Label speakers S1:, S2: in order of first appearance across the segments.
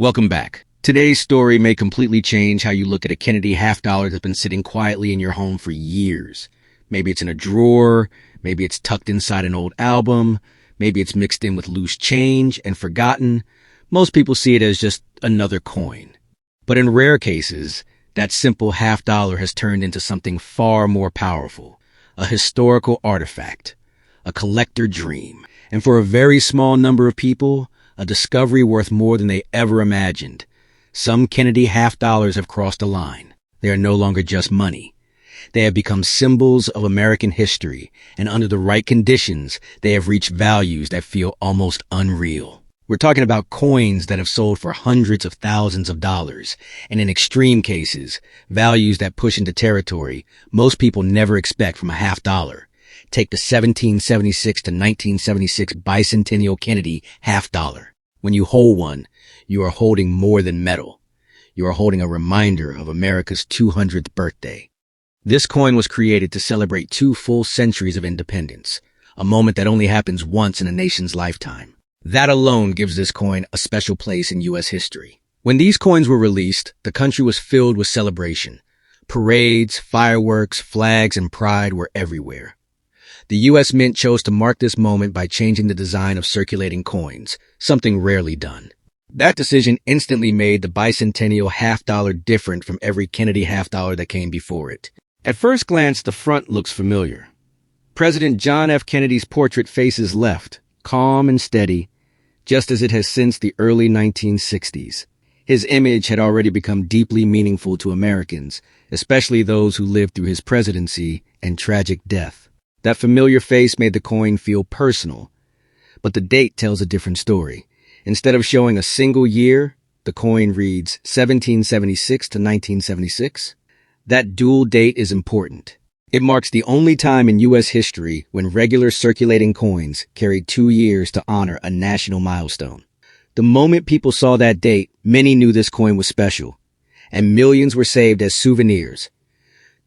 S1: Welcome back. Today's story may completely change how you look at a Kennedy half dollar that's been sitting quietly in your home for years. Maybe it's in a drawer, maybe it's tucked inside an old album, maybe it's mixed in with loose change and forgotten. Most people see it as just another coin. But in rare cases, that simple half dollar has turned into something far more powerful, a historical artifact, a collector dream, and for a very small number of people, a discovery worth more than they ever imagined. Some Kennedy half dollars have crossed a line. They are no longer just money. They have become symbols of American history, and under the right conditions, they have reached values that feel almost unreal. We're talking about coins that have sold for hundreds of thousands of dollars, and in extreme cases, values that push into territory most people never expect from a half dollar. Take the 1776 to 1976 bicentennial Kennedy half dollar. When you hold one, you are holding more than metal. You are holding a reminder of America's 200th birthday. This coin was created to celebrate 2 full centuries of independence, a moment that only happens once in a nation's lifetime. That alone gives this coin a special place in U.S. history. When these coins were released, the country was filled with celebration. Parades, fireworks, flags, and pride were everywhere. The U.S. Mint chose to mark this moment by changing the design of circulating coins, something rarely done. That decision instantly made the bicentennial half dollar different from every Kennedy half dollar that came before it. At first glance, the front looks familiar. President John F. Kennedy's portrait faces left, calm and steady, just as it has since the early 1960s. His image had already become deeply meaningful to Americans, especially those who lived through his presidency and tragic death. That familiar face made the coin feel personal, but the date tells a different story. Instead of showing a single year, the coin reads 1776 to 1976. That dual date is important. It marks the only time in U.S. history when regular circulating coins carried 2 years to honor a national milestone. The moment people saw that date, many knew this coin was special, and millions were saved as souvenirs.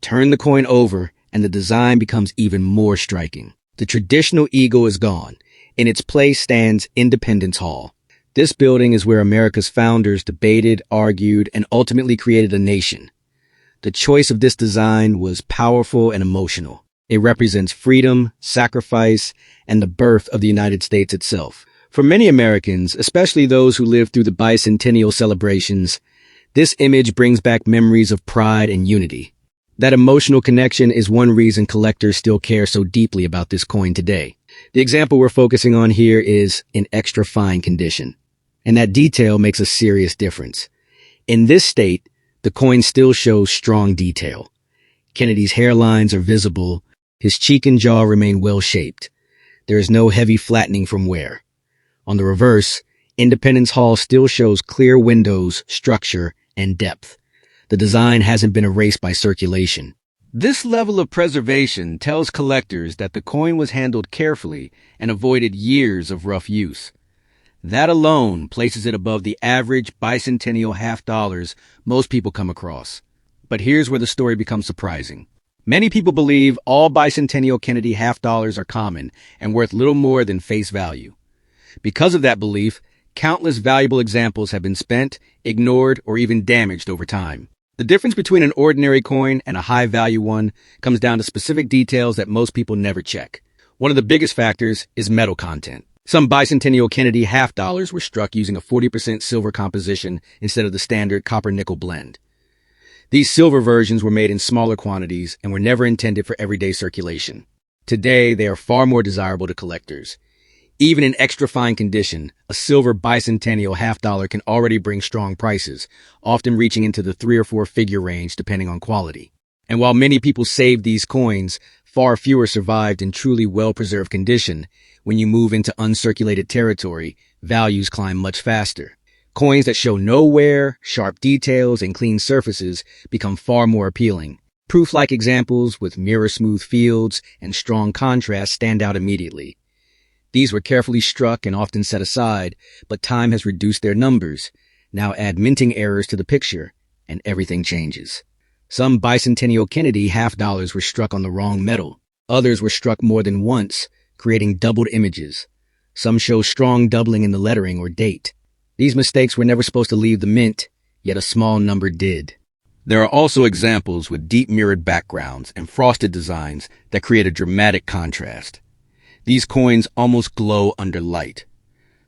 S1: Turn the coin over, and the design becomes even more striking. The traditional eagle is gone. In its place stands Independence Hall. This building is where America's founders debated, argued, and ultimately created a nation. The choice of this design was powerful and emotional. It represents freedom, sacrifice, and the birth of the United States itself. For many Americans, especially those who lived through the bicentennial celebrations, this image brings back memories of pride and unity. That emotional connection is one reason collectors still care so deeply about this coin today. The example we're focusing on here is in extra fine condition, and that detail makes a serious difference. In this state, the coin still shows strong detail. Kennedy's hairlines are visible. His cheek and jaw remain well-shaped. There is no heavy flattening from wear. On the reverse, Independence Hall still shows clear windows, structure, and depth. The design hasn't been erased by circulation. This level of preservation tells collectors that the coin was handled carefully and avoided years of rough use. That alone places it above the average bicentennial half dollars most people come across. But here's where the story becomes surprising. Many people believe all bicentennial Kennedy half dollars are common and worth little more than face value. Because of that belief, countless valuable examples have been spent, ignored, or even damaged over time. The difference between an ordinary coin and a high-value one comes down to specific details that most people never check. One of the biggest factors is metal content. Some bicentennial Kennedy half dollars were struck using a 40% silver composition instead of the standard copper-nickel blend. These silver versions were made in smaller quantities and were never intended for everyday circulation. Today, they are far more desirable to collectors. Even in extra fine condition, a silver bicentennial half dollar can already bring strong prices, often reaching into the 3 or 4 figure range depending on quality. And while many people saved these coins, far fewer survived in truly well-preserved condition. When you move into uncirculated territory, values climb much faster. Coins that show no wear, sharp details, and clean surfaces become far more appealing. Proof-like examples with mirror-smooth fields and strong contrast stand out immediately. These were carefully struck and often set aside, but time has reduced their numbers. Now add minting errors to the picture, and everything changes. Some bicentennial Kennedy half dollars were struck on the wrong metal. Others were struck more than once, creating doubled images. Some show strong doubling in the lettering or date. These mistakes were never supposed to leave the mint, yet a small number did. There are also examples with deep mirrored backgrounds and frosted designs that create a dramatic contrast. These coins almost glow under light.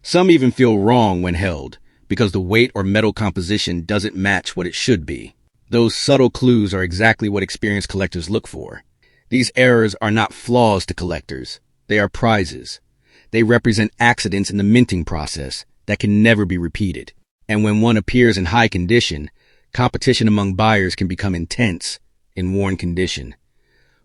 S1: Some even feel wrong when held, because the weight or metal composition doesn't match what it should be. Those subtle clues are exactly what experienced collectors look for. These errors are not flaws to collectors. They are prizes. They represent accidents in the minting process that can never be repeated. And when one appears in high condition, competition among buyers can become intense in worn condition.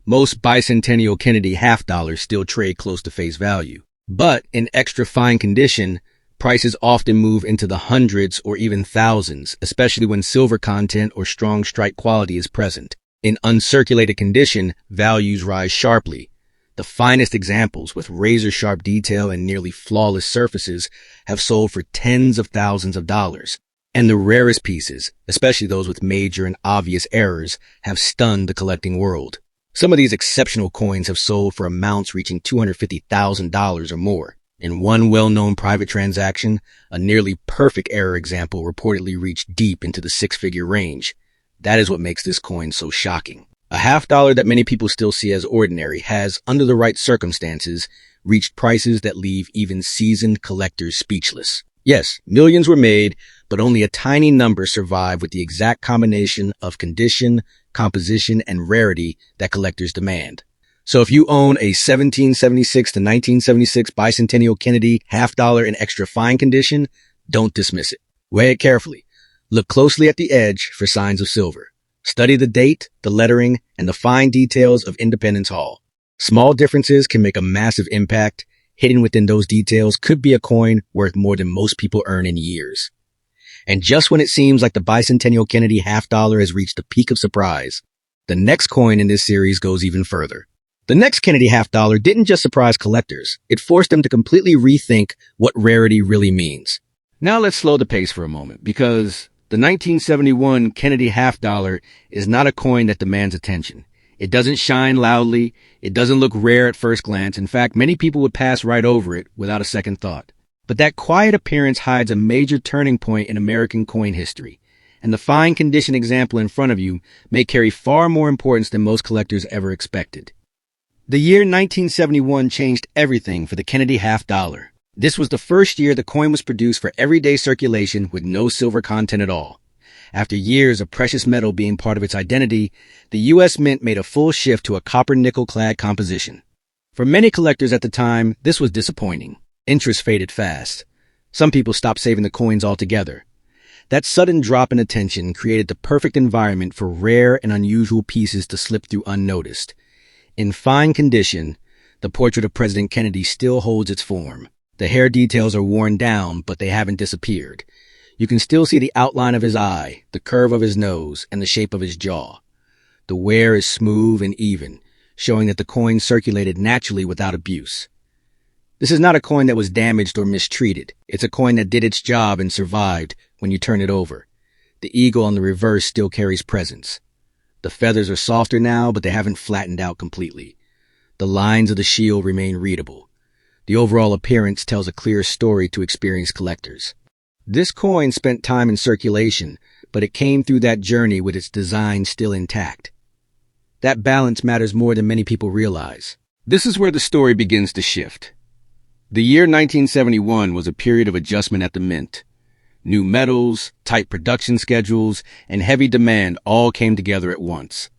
S1: Most bicentennial Kennedy half dollars still trade close to face value. But in extra fine condition, prices often move into the hundreds or even thousands, especially when silver content or strong strike quality is present. In uncirculated condition, values rise sharply. The finest examples with razor-sharp detail and nearly flawless surfaces have sold for tens of thousands of dollars. And the rarest pieces, especially those with major and obvious errors, have stunned the collecting world. Some of these exceptional coins have sold for amounts reaching $250,000 or more. In one well-known private transaction, a nearly perfect error example reportedly reached deep into the six-figure range. That is what makes this coin so shocking. A half dollar that many people still see as ordinary has, under the right circumstances, reached prices that leave even seasoned collectors speechless. Yes, millions were made, but only a tiny number survive with the exact combination of condition, composition, and rarity that collectors demand. So if you own a 1776 to 1976 bicentennial Kennedy half dollar in extra fine condition, don't dismiss it. Weigh it carefully. Look closely at the edge for signs of silver. Study the date, the lettering, and the fine details of Independence Hall. Small differences can make a massive impact. Hidden within those details could be a coin worth more than most people earn in years. And just when it seems like the bicentennial Kennedy half dollar has reached the peak of surprise, the next coin in this series goes even further. The next Kennedy half dollar didn't just surprise collectors, it forced them to completely rethink what rarity really means. Now let's slow the pace for a moment, because the 1971 Kennedy half dollar is not a coin that demands attention. It doesn't shine loudly, it doesn't look rare at first glance. In fact, many people would pass right over it without a second thought. But that quiet appearance hides a major turning point in American coin history, and the fine condition example in front of you may carry far more importance than most collectors ever expected. The year 1971 changed everything for the Kennedy half dollar. This was the first year the coin was produced for everyday circulation with no silver content at all. After years of precious metal being part of its identity, the U.S. Mint made a full shift to a copper-nickel-clad composition. For many collectors at the time, this was disappointing. Interest faded fast. Some people stopped saving the coins altogether. That sudden drop in attention created the perfect environment for rare and unusual pieces to slip through unnoticed. In fine condition, the portrait of President Kennedy still holds its form. The hair details are worn down, but they haven't disappeared. You can still see the outline of his eye, the curve of his nose, and the shape of his jaw. The wear is smooth and even, showing that the coin circulated naturally without abuse. This is not a coin that was damaged or mistreated. It's a coin that did its job and survived when you turn it over. The eagle on the reverse still carries presence. The feathers are softer now, but they haven't flattened out completely. The lines of the shield remain readable. The overall appearance tells a clear story to experienced collectors. This coin spent time in circulation, but it came through that journey with its design still intact. That balance matters more than many people realize. This is where the story begins to shift. The year 1971 was a period of adjustment at the Mint. New metals, tight production schedules, and heavy demand all came together at once.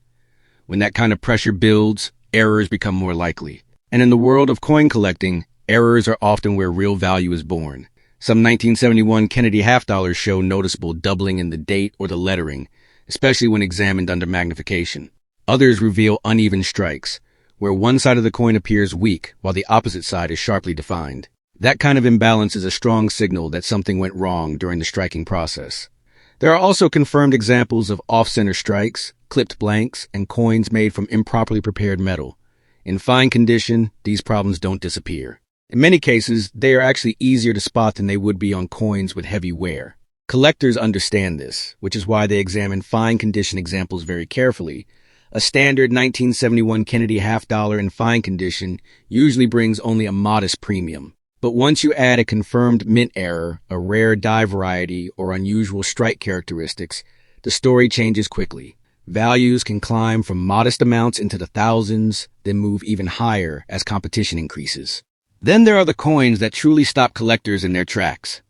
S1: When that kind of pressure builds, errors become more likely. And in the world of coin collecting, errors are often where real value is born. Some 1971 Kennedy half dollars show noticeable doubling in the date or the lettering, especially when examined under magnification. Others reveal uneven strikes, where one side of the coin appears weak while the opposite side is sharply defined. That kind of imbalance is a strong signal that something went wrong during the striking process. There are also confirmed examples of off-center strikes, clipped blanks, and coins made from improperly prepared metal. In fine condition, these problems don't disappear. In many cases, they are actually easier to spot than they would be on coins with heavy wear. Collectors understand this, which is why they examine fine condition examples very carefully. A standard 1971 Kennedy half dollar in fine condition usually brings only a modest premium. But once you add a confirmed mint error, a rare die variety, or unusual strike characteristics, the story changes quickly. Values can climb from modest amounts into the thousands, then move even higher as competition increases. Then there are the coins that truly stop collectors in their tracks.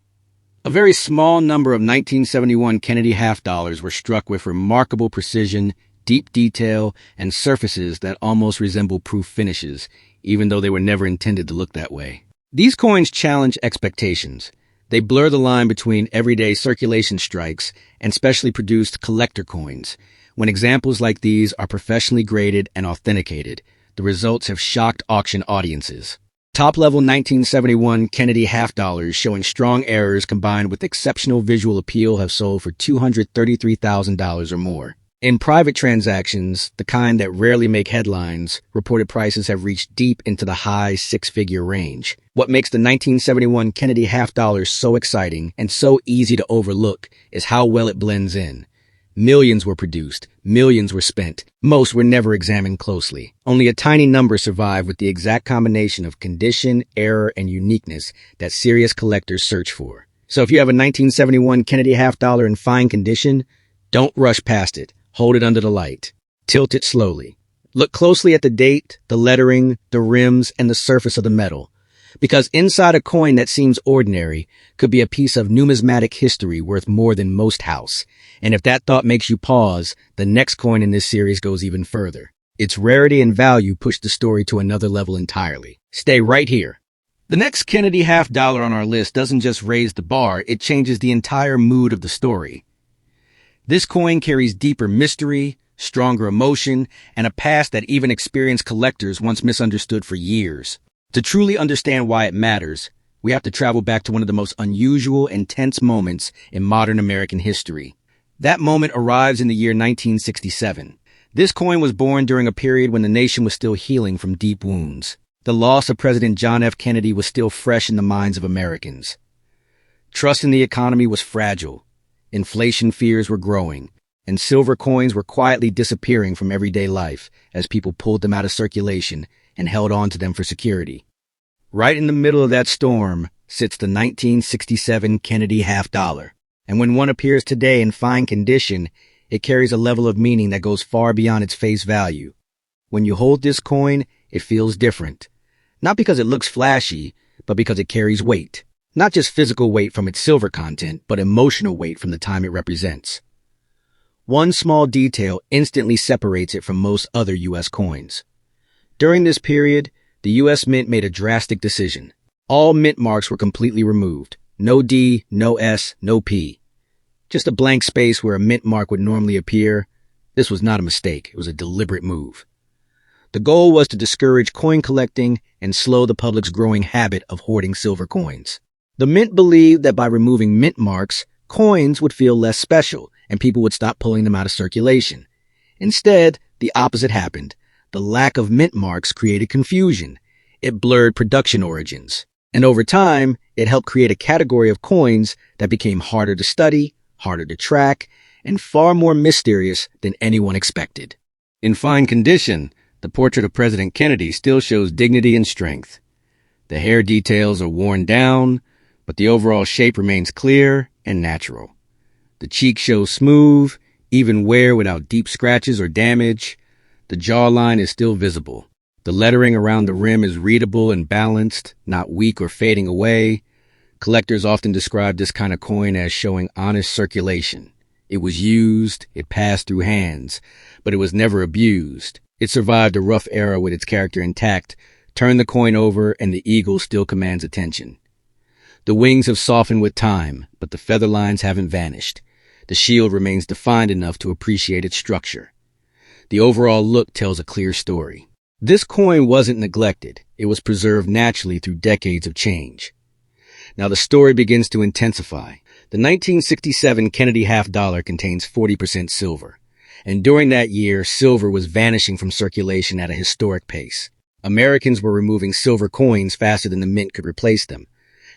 S1: A very small number of 1971 Kennedy half dollars were struck with remarkable precision, deep detail, and surfaces that almost resemble proof finishes, even though they were never intended to look that way. These coins challenge expectations. They blur the line between everyday circulation strikes and specially produced collector coins. When examples like these are professionally graded and authenticated, the results have shocked auction audiences. Top-level 1971 Kennedy half dollars showing strong errors combined with exceptional visual appeal have sold for $233,000 or more. In private transactions, the kind that rarely make headlines, reported prices have reached deep into the high six-figure range. What makes the 1971 Kennedy half dollar so exciting and so easy to overlook is how well it blends in. Millions were produced, millions were spent. Most were never examined closely. Only a tiny number survive with the exact combination of condition, error, and uniqueness that serious collectors search for. So if you have a 1971 Kennedy half dollar in fine condition, don't rush past it. Hold it under the light. Tilt it slowly. Look closely at the date, the lettering, the rims, and the surface of the metal. Because inside a coin that seems ordinary could be a piece of numismatic history worth more than most house. And if that thought makes you pause, the next coin in this series goes even further. Its rarity and value push the story to another level entirely. Stay right here. The next Kennedy half dollar on our list doesn't just raise the bar, it changes the entire mood of the story. This coin carries deeper mystery, stronger emotion, and a past that even experienced collectors once misunderstood for years. To truly understand why it matters, we have to travel back to one of the most unusual and tense moments in modern American history. That moment arrives in the year 1967. This coin was born during a period when the nation was still healing from deep wounds. The loss of President John F. Kennedy was still fresh in the minds of Americans. Trust in the economy was fragile. Inflation fears were growing, and silver coins were quietly disappearing from everyday life as people pulled them out of circulation and held on to them for security. Right in the middle of that storm sits the 1967 Kennedy half dollar, and when one appears today in fine condition, it carries a level of meaning that goes far beyond its face value. When you hold this coin, it feels different. Not because it looks flashy, but because it carries weight. Not just physical weight from its silver content, but emotional weight from the time it represents. One small detail instantly separates it from most other U.S. coins. During this period, the U.S. Mint made a drastic decision. All mint marks were completely removed. No D, no S, no P. Just a blank space where a mint mark would normally appear. This was not a mistake. It was a deliberate move. The goal was to discourage coin collecting and slow the public's growing habit of hoarding silver coins. The mint believed that by removing mint marks, coins would feel less special and people would stop pulling them out of circulation. Instead, the opposite happened. The lack of mint marks created confusion. It blurred production origins. And over time, it helped create a category of coins that became harder to study, harder to track, and far more mysterious than anyone expected. In fine condition, the portrait of President Kennedy still shows dignity and strength. The hair details are worn down, but the overall shape remains clear and natural. The cheek shows smooth, even wear without deep scratches or damage. The jawline is still visible. The lettering around the rim is readable and balanced, not weak or fading away. Collectors often describe this kind of coin as showing honest circulation. It was used, it passed through hands, but it was never abused. It survived a rough era with its character intact. Turn the coin over and the eagle still commands attention. The wings have softened with time, but the feather lines haven't vanished. The shield remains defined enough to appreciate its structure. The overall look tells a clear story. This coin wasn't neglected. It was preserved naturally through decades of change. Now the story begins to intensify. The 1967 Kennedy half dollar contains 40% silver. And during that year, silver was vanishing from circulation at a historic pace. Americans were removing silver coins faster than the mint could replace them.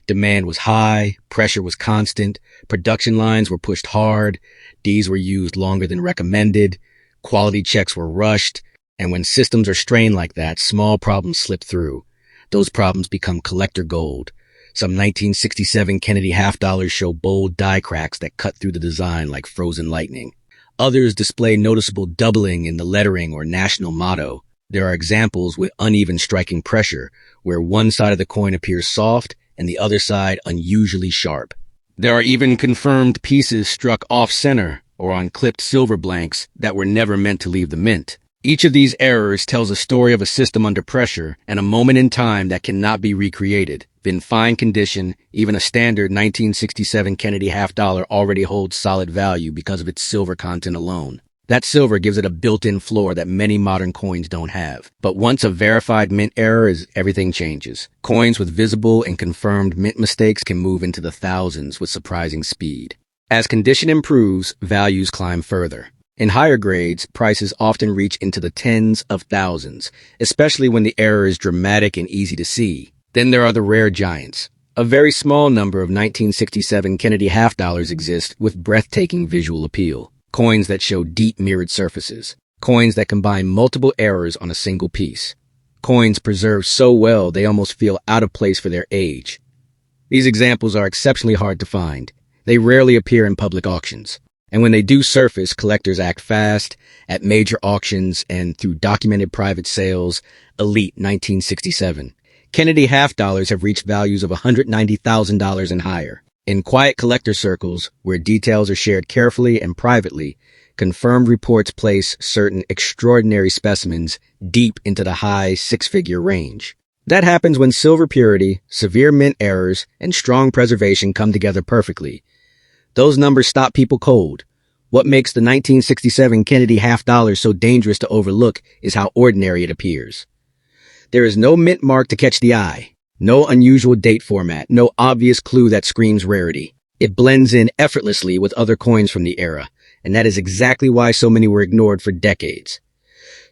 S1: Demand was high, pressure was constant, production lines were pushed hard, Ds were used longer than recommended, quality checks were rushed, and when systems are strained like that, small problems slip through. Those problems become collector gold. Some 1967 Kennedy half dollars show bold die cracks that cut through the design like frozen lightning. Others display noticeable doubling in the lettering or national motto. There are examples with uneven striking pressure, where one side of the coin appears soft and the other side unusually sharp. There are even confirmed pieces struck off-center or on clipped silver blanks that were never meant to leave the mint. Each of these errors tells a story of a system under pressure and a moment in time that cannot be recreated. In fine condition, even a standard 1967 Kennedy half dollar already holds solid value because of its silver content alone. That silver gives it a built-in floor that many modern coins don't have. But once a verified mint error is, everything changes. Coins with visible and confirmed mint mistakes can move into the thousands with surprising speed. As condition improves, values climb further. In higher grades, prices often reach into the tens of thousands, especially when the error is dramatic and easy to see. Then there are the rare giants. A very small number of 1967 Kennedy half dollars exist with breathtaking visual appeal. Coins that show deep mirrored surfaces. Coins that combine multiple errors on a single piece. Coins preserved so well they almost feel out of place for their age. These examples are exceptionally hard to find. They rarely appear in public auctions. And when they do surface, collectors act fast at major auctions and through documented private sales. Elite 1967. Kennedy half dollars have reached values of $190,000 and higher. In quiet collector circles, where details are shared carefully and privately, confirmed reports place certain extraordinary specimens deep into the high six-figure range. That happens when silver purity, severe mint errors, and strong preservation come together perfectly. Those numbers stop people cold. What makes the 1967 Kennedy half dollar so dangerous to overlook is how ordinary it appears. There is no mint mark to catch the eye, no unusual date format, no obvious clue that screams rarity. It blends in effortlessly with other coins from the era, and that is exactly why so many were ignored for decades.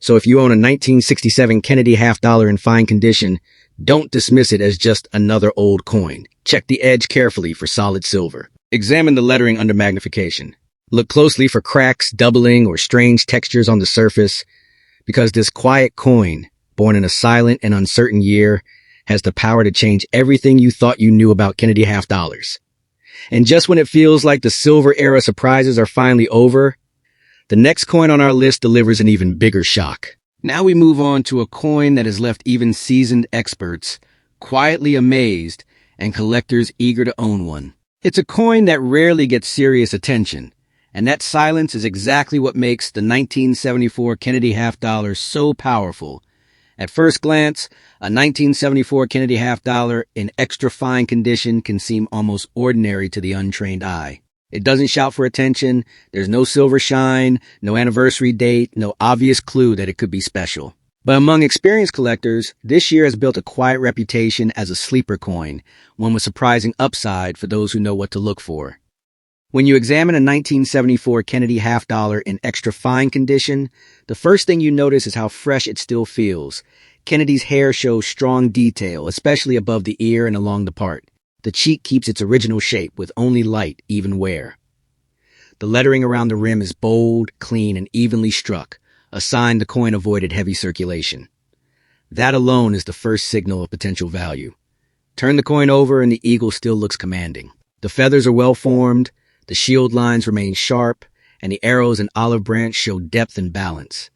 S1: So if you own a 1967 Kennedy half dollar in fine condition, don't dismiss it as just another old coin. Check the edge carefully for solid silver. Examine the lettering under magnification. Look closely for cracks, doubling, or strange textures on the surface, because this quiet coin, born in a silent and uncertain year, has the power to change everything you thought you knew about Kennedy half dollars. And just when it feels like the silver era surprises are finally over, the next coin on our list delivers an even bigger shock. Now we move on to a coin that has left even seasoned experts quietly amazed and collectors eager to own one. It's a coin that rarely gets serious attention, and that silence is exactly what makes the 1974 Kennedy half dollar so powerful. At first glance, a 1974 Kennedy half dollar in extra fine condition can seem almost ordinary to the untrained eye. It doesn't shout for attention, there's no silver shine, no anniversary date, no obvious clue that it could be special. But among experienced collectors, this year has built a quiet reputation as a sleeper coin, one with surprising upside for those who know what to look for. When you examine a 1974 Kennedy half dollar in extra fine condition, the first thing you notice is how fresh it still feels. Kennedy's hair shows strong detail, especially above the ear and along the part. The cheek keeps its original shape with only light, even wear. The lettering around the rim is bold, clean, and evenly struck, a sign the coin avoided heavy circulation. That alone is the first signal of potential value. Turn the coin over and the eagle still looks commanding. The feathers are well formed, the shield lines remain sharp, and the arrows and olive branch show depth and balance.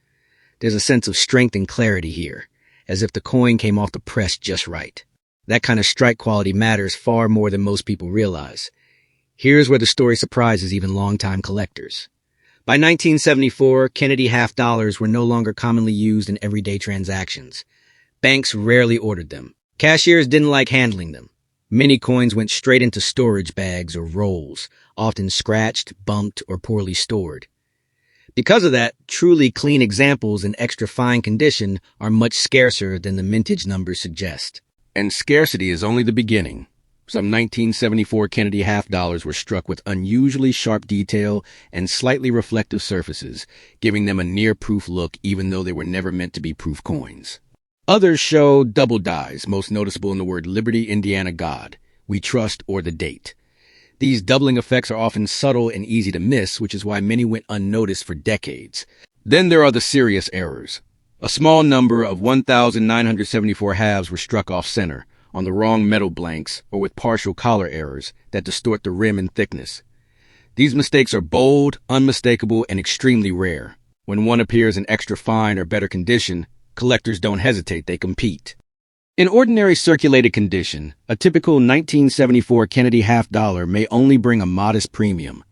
S1: There's a sense of strength and clarity here, as if the coin came off the press just right. That kind of strike quality matters far more than most people realize. Here's where the story surprises even longtime collectors. By 1974, Kennedy half dollars were no longer commonly used in everyday transactions. Banks rarely ordered them. Cashiers didn't like handling them. Many coins went straight into storage bags or rolls, often scratched, bumped, or poorly stored. Because of that, truly clean examples in extra fine condition are much scarcer than the mintage numbers suggest. And scarcity is only the beginning. Some 1974 Kennedy half dollars were struck with unusually sharp detail and slightly reflective surfaces, giving them a near-proof look even though they were never meant to be proof coins. Others show double dies, most noticeable in the word Liberty, Indiana God, We Trust, or the date. These doubling effects are often subtle and easy to miss, which is why many went unnoticed for decades. Then there are the serious errors. A small number of 1,974 halves were struck off center, on the wrong metal blanks, or with partial collar errors that distort the rim and thickness. These mistakes are bold, unmistakable, and extremely rare. When one appears in extra fine or better condition, collectors don't hesitate, they compete. In ordinary circulated condition, a typical 1974 Kennedy half-dollar may only bring a modest premium.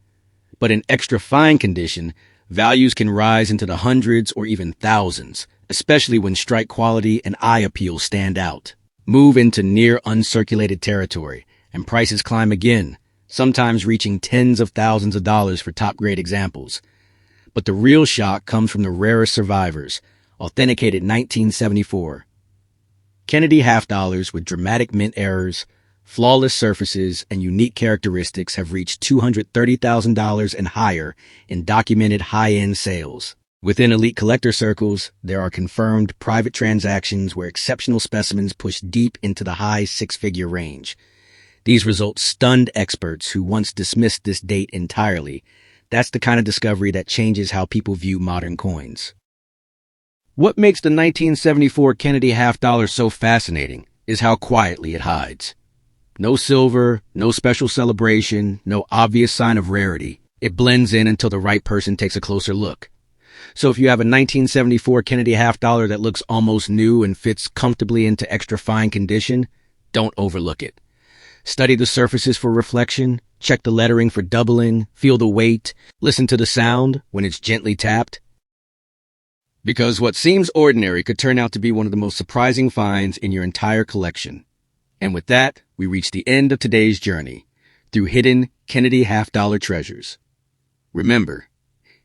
S1: But in extra fine condition, values can rise into the hundreds or even thousands, especially when strike quality and eye appeal stand out. Move into near uncirculated territory, and prices climb again, sometimes reaching tens of thousands of dollars for top-grade examples. But the real shock comes from the rarest survivors, authenticated 1974. Kennedy half-dollars with dramatic mint errors, flawless surfaces, and unique characteristics have reached $230,000 and higher in documented high-end sales. Within elite collector circles, there are confirmed private transactions where exceptional specimens push deep into the high six-figure range. These results stunned experts who once dismissed this date entirely. That's the kind of discovery that changes how people view modern coins. What makes the 1974 Kennedy half-dollar so fascinating is how quietly it hides. No silver, no special celebration, no obvious sign of rarity. It blends in until the right person takes a closer look. So if you have a 1974 Kennedy half-dollar that looks almost new and fits comfortably into extra fine condition, don't overlook it. Study the surfaces for reflection, check the lettering for doubling, feel the weight, listen to the sound when it's gently tapped. Because what seems ordinary could turn out to be one of the most surprising finds in your entire collection. And with that, we reach the end of today's journey through hidden Kennedy half-dollar treasures. Remember,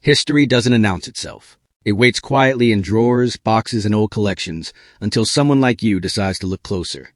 S1: history doesn't announce itself. It waits quietly in drawers, boxes, and old collections until someone like you decides to look closer.